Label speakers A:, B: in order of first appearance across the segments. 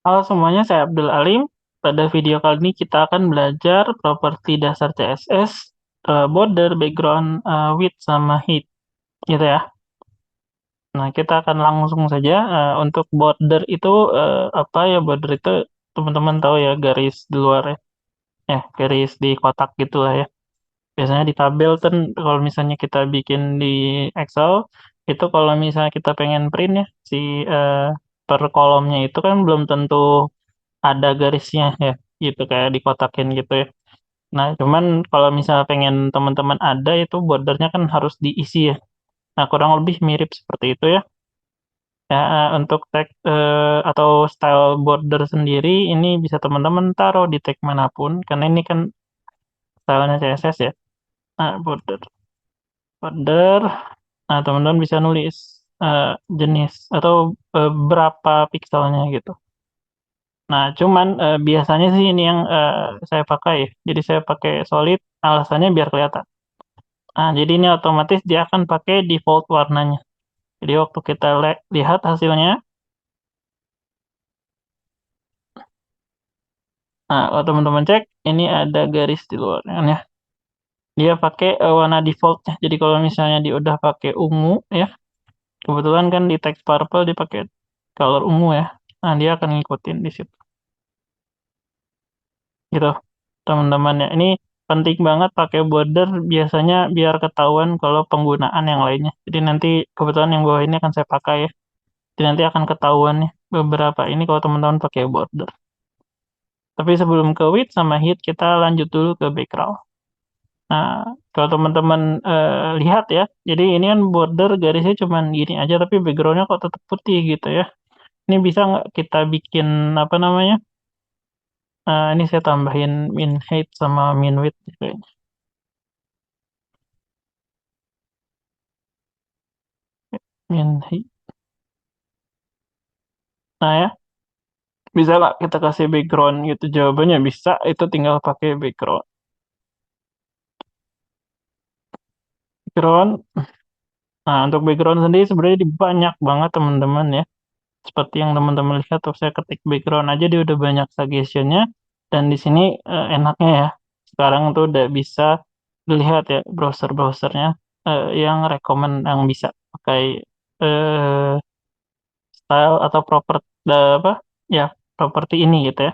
A: Halo semuanya, saya Abdul Alim. Pada video kali ini kita akan belajar properti dasar CSS, border, background, width, sama height, gitu ya. Nah, kita akan langsung saja. Untuk border itu apa ya? Border itu teman-teman tahu ya, garis di luar ya. Garis di kotak gitulah ya. Biasanya di tabel kan kalau misalnya kita bikin di Excel, itu kalau misalnya kita pengen print ya, si eh, per kolomnya itu kan belum tentu ada garisnya ya, gitu kayak dikotakin gitu ya. Nah, cuman kalau misalnya pengen teman-teman ada itu bordernya kan harus diisi ya. Nah, kurang lebih mirip seperti itu ya. Ya, untuk tag atau style border sendiri ini bisa teman-teman taruh di tag manapun karena ini kan stylenya CSS ya. Nah, border. Nah, teman-teman bisa nulis jenis atau berapa pikselnya gitu. Nah, cuman biasanya sih ini yang saya pakai ya. Jadi saya pakai solid, alasannya biar kelihatan. Nah, jadi ini otomatis dia akan pakai default warnanya. Jadi waktu kita lihat hasilnya, nah kalau teman-teman cek, ini ada garis di luarnya kan ya. Dia pakai warna defaultnya. Jadi kalau misalnya dia udah pakai ungu ya, kebetulan kan di text purple dia pakai color ungu ya. Nah, dia akan ngikutin di situ. Gitu, teman-teman ya. Ini penting banget pakai border biasanya biar ketahuan kalau penggunaan yang lainnya. Jadi nanti kebetulan yang bawah ini akan saya pakai ya. Jadi nanti akan ketahuan nih beberapa ini kalau teman-teman pakai border. Tapi sebelum ke width sama height kita lanjut dulu ke background. Nah, kalau teman-teman lihat ya, jadi ini kan border garisnya cuman gini aja tapi backgroundnya kok tetap putih gitu ya. Ini bisa nggak kita bikin apa namanya? Ini saya tambahin min height sama min width kayaknya. Min height. Nah ya, bisa nggak kita kasih background gitu? Jawabannya bisa, itu tinggal pakai background. Background, nah untuk background sendiri sebenarnya banyak banget teman-teman ya. Seperti yang teman-teman lihat, tuh saya ketik background aja dia udah banyak suggestionnya. Dan di sini enaknya ya, sekarang tuh udah bisa dilihat ya browser-browsernya yang rekomend yang bisa pakai eh, style atau apa ya properti ini gitu ya.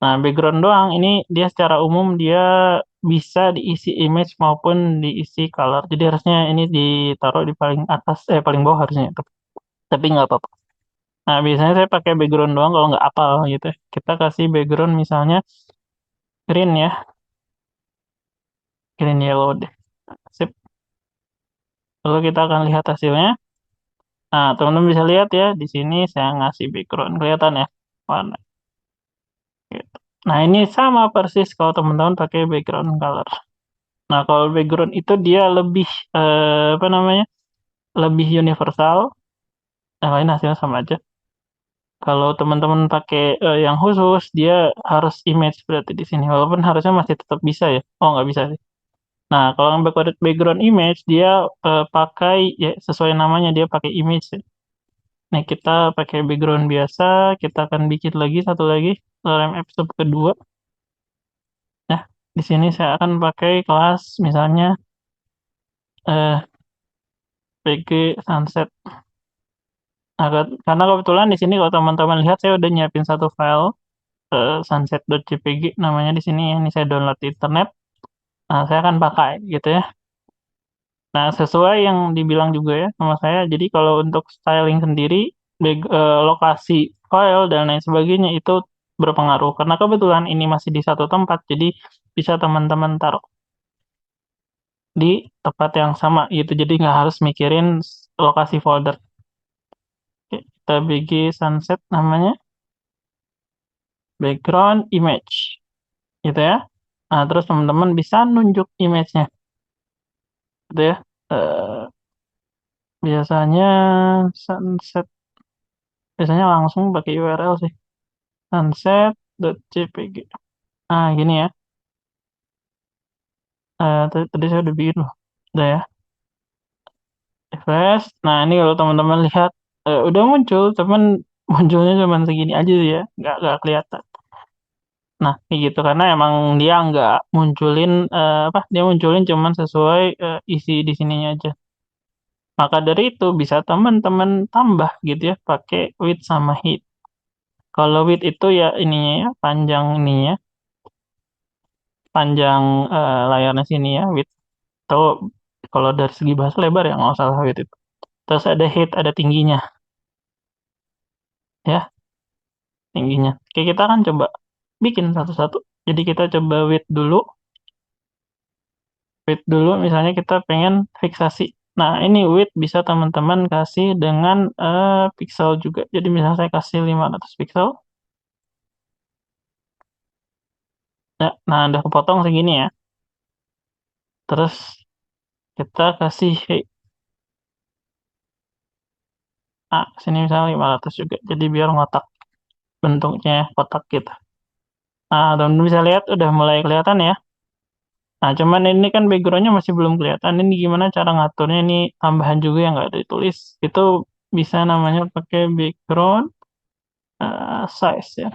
A: Nah, background doang ini dia secara umum dia bisa diisi image maupun diisi color. Jadi harusnya ini ditaruh di paling atas, paling bawah harusnya. Tapi nggak apa-apa. Nah, biasanya saya pakai background doang kalau nggak apal gitu ya. Kita kasih background misalnya green ya, green yellow deh. Sip. Lalu kita akan lihat hasilnya. Nah, teman-teman bisa lihat ya, di sini saya ngasih background. Kelihatan ya warna. Gitu. Nah, ini sama persis kalau teman-teman pakai background color. Nah, kalau background itu dia lebih apa namanya? Lebih universal. Yang lain hasilnya sama aja. Kalau teman-teman pakai yang khusus, dia harus image berarti di sini. Walaupun harusnya masih tetap bisa ya. Oh, nggak bisa sih. Nah, kalau yang background image, dia pakai ya sesuai namanya dia pakai image ya. Nah, kita pakai background biasa. Kita akan bikin lagi satu lagi dalam episode kedua. Nah, di sini saya akan pakai kelas misalnya eh, PG Sunset. Nah, karena kebetulan di sini kalau teman-teman lihat saya udah nyiapin satu file sunset.jpg namanya di sini ya. Ini saya download di internet. Nah, saya akan pakai gitu ya. Nah, sesuai yang dibilang juga ya sama saya. Jadi kalau untuk styling sendiri, lokasi file dan lain sebagainya itu berpengaruh. Karena kebetulan ini masih di satu tempat, jadi bisa teman-teman taruh di tempat yang sama gitu. Jadi nggak harus mikirin lokasi folder. Oke, kita BG Sunset namanya. Background image gitu ya. Nah, terus teman-teman bisa nunjuk image-nya gitu ya. Eh, biasanya sunset biasanya langsung pakai URL sih. Sunset.jpg. Nah, gini ya. Tadi saya udah bikin loh. Udah ya. Refresh. Nah, ini kalau teman-teman lihat udah muncul, teman munculnya cuman segini aja sih ya, nggak kelihatan. Nah, kayak gitu karena emang dia nggak munculin apa, dia munculin cuman sesuai isi di sininya aja. Maka dari itu bisa teman-teman tambah gitu ya, pakai width sama height. Kalau width itu ya ininya ya, panjang ininya, panjang layarnya sini ya, width. Atau kalau dari segi bahasa lebar ya nggak salah width itu. Terus ada height, ada tingginya ya, tingginya. Oke, kita kan coba bikin satu-satu. Jadi kita coba width dulu misalnya kita pengen fiksasi. Nah, ini width bisa teman-teman kasih dengan pixel juga. Jadi misalnya saya kasih 500 pixel. Ya, nah udah kepotong segini ya. Terus kita kasih sini misalnya 500 juga. Jadi biar ngotak bentuknya kotak gitu. Nah, teman-teman bisa lihat udah mulai kelihatan ya. Nah, cuman ini kan backgroundnya masih belum kelihatan. Ini gimana cara ngaturnya, ini tambahan juga yang nggak ditulis. Itu bisa namanya pakai background size ya.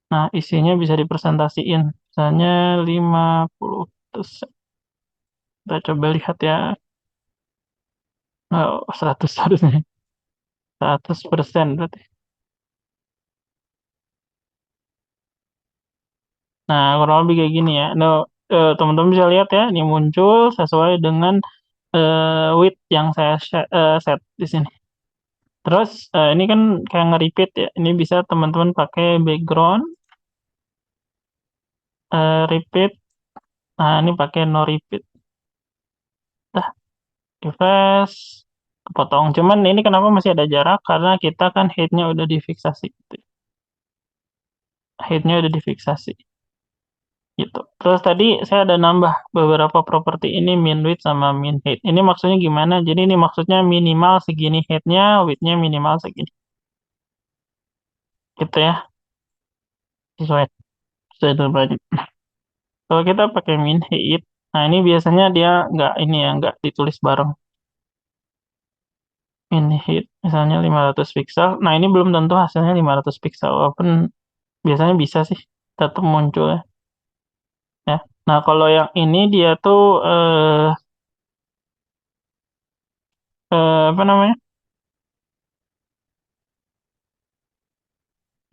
A: Nah, isinya bisa dipresentasiin. Misalnya 50. Terus kita coba lihat ya. Oh, 100 harusnya. 100% berarti. Nah, kurang lebih kayak gini ya. Nah, teman-teman bisa lihat ya, ini muncul sesuai dengan width yang saya set di sini. Terus ini kan kayak nge-repeat ya. Ini bisa teman-teman pakai background repeat. Nah, ini pakai no repeat. Dah, refresh, potong. Cuman ini kenapa masih ada jarak? Karena kita kan height-nya udah difiksasi. Gitu. Height-nya udah difiksasi. Gitu. Terus tadi saya ada nambah beberapa properti ini min width sama min height. Ini maksudnya gimana? Jadi ini maksudnya minimal segini height-nya, width-nya minimal segini. Gitu ya. Sesuai. Sesuai dengan budget. Kalau kita pakai min height, nah ini biasanya dia nggak ini ya, nggak ditulis bareng. Min height, misalnya 500 pixel. Nah ini belum tentu hasilnya 500 pixel, walaupun biasanya bisa sih tetap muncul ya. Ya. Nah kalau yang ini dia tuh apa namanya?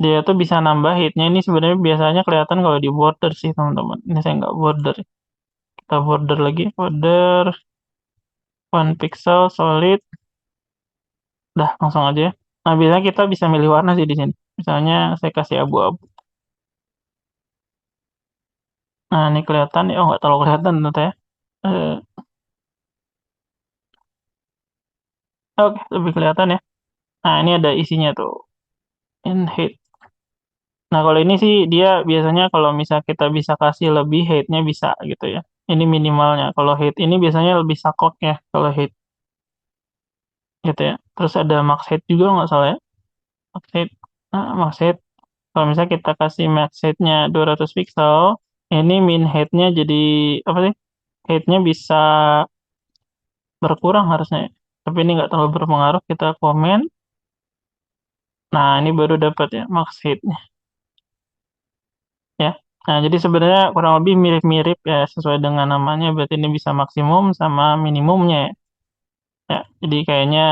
A: Dia tuh bisa nambah hitnya ini sebenarnya biasanya kelihatan kalau di border sih teman-teman. Ini saya nggak border. Kita border lagi, border one pixel solid. Dah langsung aja ya. Nah biasanya kita bisa milih warna sih di sini. Misalnya saya kasih abu-abu. Nah ini kelihatan ya, oh nggak terlalu kelihatan ternyata ya. Eh, oke lebih kelihatan ya. Nah ini ada isinya tuh. In hit. Nah kalau ini sih dia biasanya kalau misal kita bisa kasih lebih hate-nya bisa gitu ya. Ini minimalnya. Kalau hate ini biasanya lebih sakok ya kalau hate gitu ya. Terus ada max hate juga nggak salah ya. Max hate. Nah, max hate. Kalau misalnya kita kasih max hate-nya 200 pixel, ini min hate-nya jadi apa sih? Hate-nya bisa berkurang harusnya ya. Tapi ini nggak terlalu berpengaruh. Kita komen. Nah, ini baru dapat ya max hate-nya ya. Nah, jadi sebenarnya kurang lebih mirip-mirip ya sesuai dengan namanya. Berarti ini bisa maksimum sama minimumnya ya. Ya, jadi kayaknya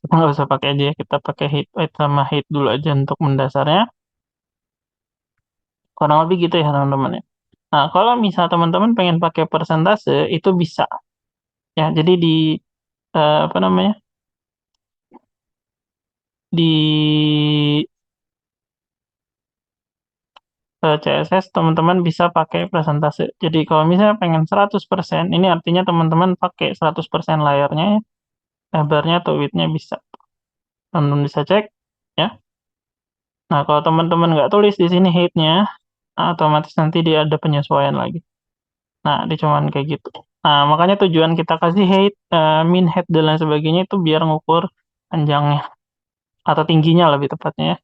A: kita nggak usah pakai aja ya. Kita pakai hit weight sama hit dulu aja untuk mendasarnya. Kurang lebih gitu ya teman-teman ya. Nah, kalau misal teman-teman pengen pakai persentase itu bisa ya. Jadi di apa namanya? Di CSS teman-teman bisa pakai persentase. Jadi kalau misalnya pengen 100%, ini artinya teman-teman pakai 100% layarnya ya. Lebarnya atau width-nya bisa. Teman-teman bisa cek ya. Nah, kalau teman-teman nggak tulis di sini height-nya, otomatis nanti dia ada penyesuaian lagi. Nah, dia cuman kayak gitu. Nah, makanya tujuan kita kasih height, min height dan lain sebagainya itu biar ngukur panjangnya atau tingginya lebih tepatnya ya.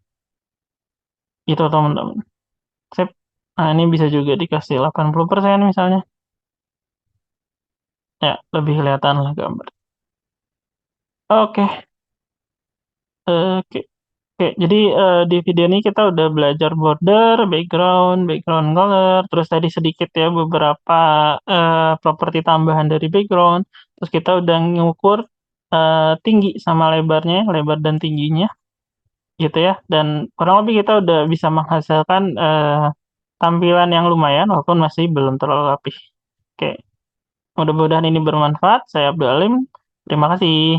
A: Itu teman-teman. Sip. Nah, ini bisa juga dikasih 80% misalnya. Ya, lebih kelihatan lah gambar. Oke. Oke. Oke, jadi di video ini kita udah belajar border, background, background color, terus tadi sedikit ya beberapa properti tambahan dari background. Terus kita udah ngukur tinggi sama lebarnya, lebar dan tingginya, gitu ya. Dan kurang lebih kita udah bisa menghasilkan tampilan yang lumayan, walaupun masih belum terlalu rapih. Oke, mudah-mudahan ini bermanfaat. Saya Abdul Alim. Terima kasih.